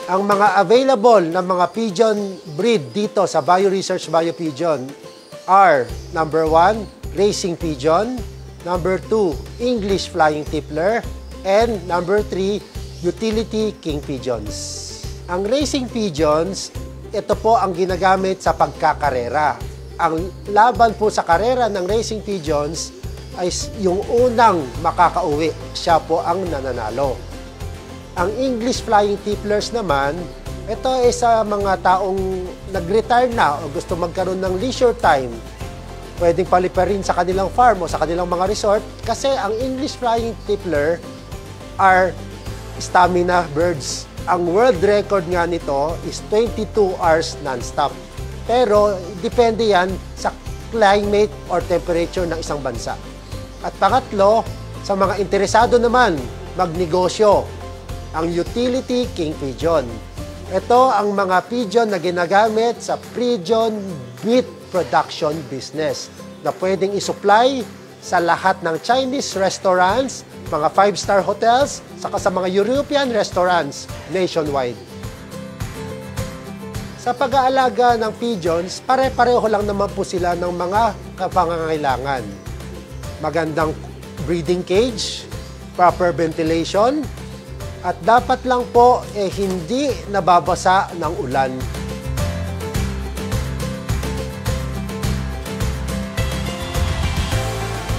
Ang mga available na mga pigeon breed dito sa BioResearch BioPigeon are number 1, racing pigeon, number 2, English flying tippler, and number 3, utility king pigeons. Ang racing pigeons, ito po ang ginagamit sa pagkakarera. Ang laban po sa karera ng racing pigeons ay yung unang makakauwi, siya po ang nananalo. Ang English flying tipplers naman, ito ay sa mga taong nag-retire na o gusto magkaroon ng leisure time. Pwedeng paliparin sa kanilang farm o sa kanilang mga resort kasi ang English flying tippler are stamina birds. Ang world record nga nito is 22 hours non-stop. Pero depende yan sa climate or temperature ng isang bansa. At pangatlo, sa mga interesado naman magnegosyo, ang utility king pigeon. Ito ang mga pigeon na ginagamit sa pigeon meat production business na pwedeng isupply sa lahat ng Chinese restaurants, mga 5-star hotels, saka sa mga European restaurants nationwide. Sa pag-aalaga ng pigeons, pare-pareho lang naman po sila ng mga kapangangailangan. Magandang breeding cage, proper ventilation, at dapat lang po hindi nababasa ng ulan.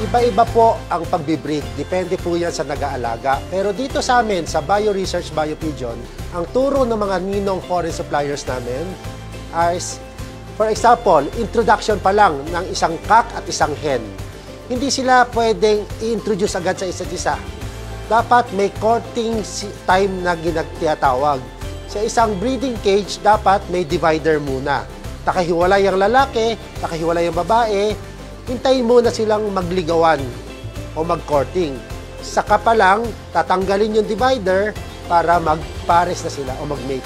Iba-iba po ang pagbibreed. Depende po yan sa nag-aalaga. Pero dito sa amin, sa BioResearch BioPigeon, ang turo ng mga ninong foreign suppliers namin is, for example, introduction pa lang ng isang cock at isang hen. Hindi sila pwedeng i-introduce agad sa isa't isa. Dapat may courting time na ginagtiyatawag. Sa isang breeding cage, dapat may divider muna. Nakahiwalay ang lalaki, nakahiwalay ang babae, hintayin muna silang magligawan o mag-courting. Saka pa lang, tatanggalin yung divider para magpares na sila o mag-mate.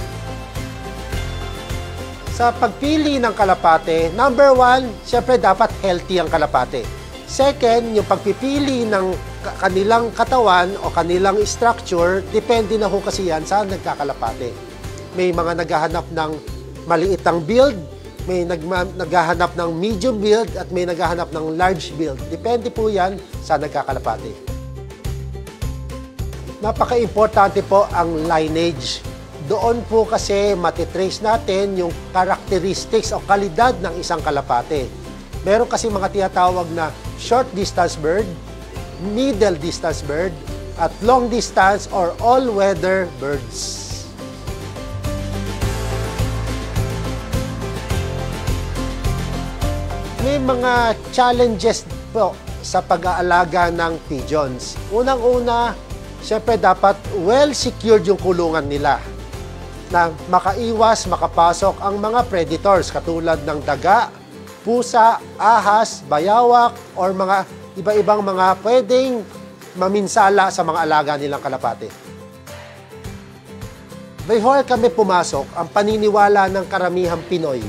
Sa pagpili ng kalapate, number 1, syempre dapat healthy ang kalapate. Second, yung pagpipili ng kanilang katawan o kanilang structure, depende na ho kasi yan sa nagkakalapate. May mga naghahanap ng maliitang build, may naghahanap ng medium build, at may naghahanap ng large build. Depende po yan sa nagkakalapate. Napaka-importante po ang lineage. Doon po kasi matitrace natin yung characteristics o kalidad ng isang kalapate. Meron kasi mga tinatawag na short distance bird, middle distance bird, at long distance or all-weather birds. May mga challenges po sa pag-aalaga ng pigeons. Unang-una, siyempre dapat well-secured yung kulungan nila na makaiwas, makapasok ang mga predators katulad ng daga, pusa, ahas, bayawak, or mga iba-ibang mga pwedeng maminsala sa mga alaga nilang kalapate. Before kami pumasok, ang paniniwala ng karamihang Pinoy,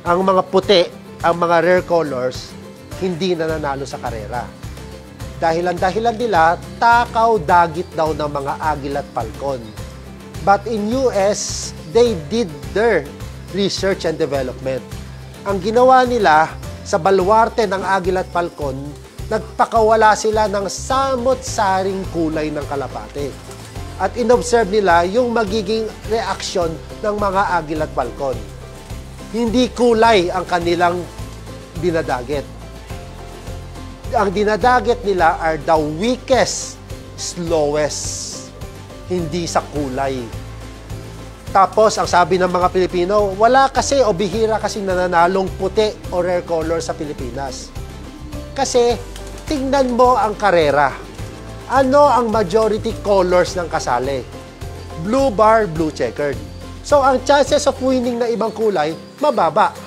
ang mga puti, ang mga rare colors, hindi nananalo sa karera. Dahilan nila, takaw dagit daw ng mga agil at falcon. But in US, they did their research and development. Ang ginawa nila sa baluarte ng agil at falcon, nagpakawala sila ng samot-saring kulay ng kalapate. At inobserve nila yung magiging reaksyon ng mga agil at falcon. Hindi kulay ang kanilang dinadaget. Ang dinadaget nila are the weakest, slowest. Hindi sa kulay. Tapos, ang sabi ng mga Pilipino, wala kasi o bihira kasi nananalong puti o rare color sa Pilipinas. Kasi, tingnan mo ang karera. Ano ang majority colors ng kasali? Blue bar, blue checkered. So, ang chances of winning na ibang kulay, mababa.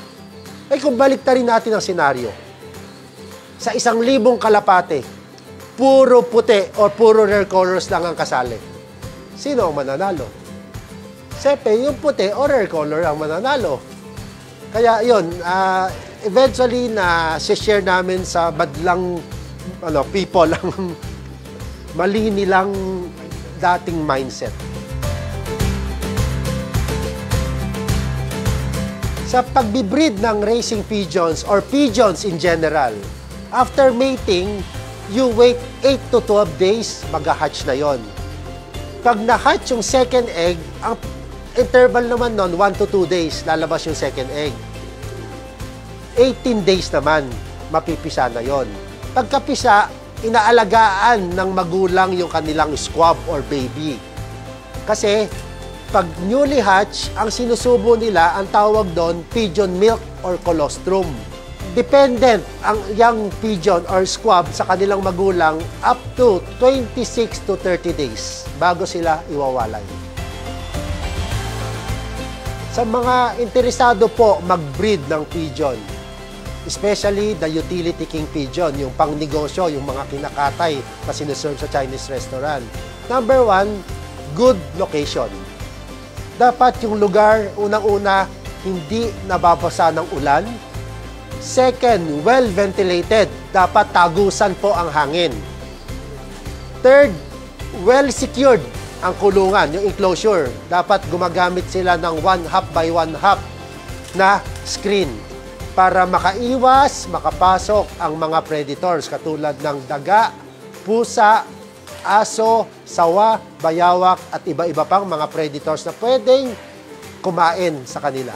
Eh kung baliktarin natin ang senaryo, sa 1,000 kalapate, puro puti o puro rare colors lang ang kasali. Sino ang mananalo? Siyempre, yung puti o rare color ang mananalo. Kaya yun, eventually na-share namin sa badlang people ang mali nilang dating mindset. Sa pagbibreed ng racing pigeons or pigeons in general, after mating, you wait 8 to 12 days, mag-hatch na yon. Pag na-hatch yung second egg, ang interval naman nun, 1 to 2 days, lalabas yung second egg. 18 days naman, mapipisa na yon. Pagkapisa, inaalagaan ng magulang yung kanilang squab or baby. Kasi, pag newly hatch, ang sinusubo nila, ang tawag doon, pigeon milk or colostrum. Dependent ang young pigeon or squab sa kanilang magulang up to 26 to 30 days bago sila iwawalay. Sa mga interesado po mag-breed ng pigeon, especially the utility king pigeon, yung pang-negosyo, yung mga kinakatay na sinuserve sa Chinese restaurant. Number 1, good location. Dapat yung lugar, unang-una, hindi nababasa ng ulan. Second, well-ventilated. Dapat tagusan po ang hangin. Third, well-secured ang kulungan, yung enclosure. Dapat gumagamit sila ng 1/2 by 1/2 na screen para makaiwas, makapasok ang mga predators katulad ng daga, pusa, aso, sawa, bayawak at iba-iba pang mga predators na pwedeng kumain sa kanila.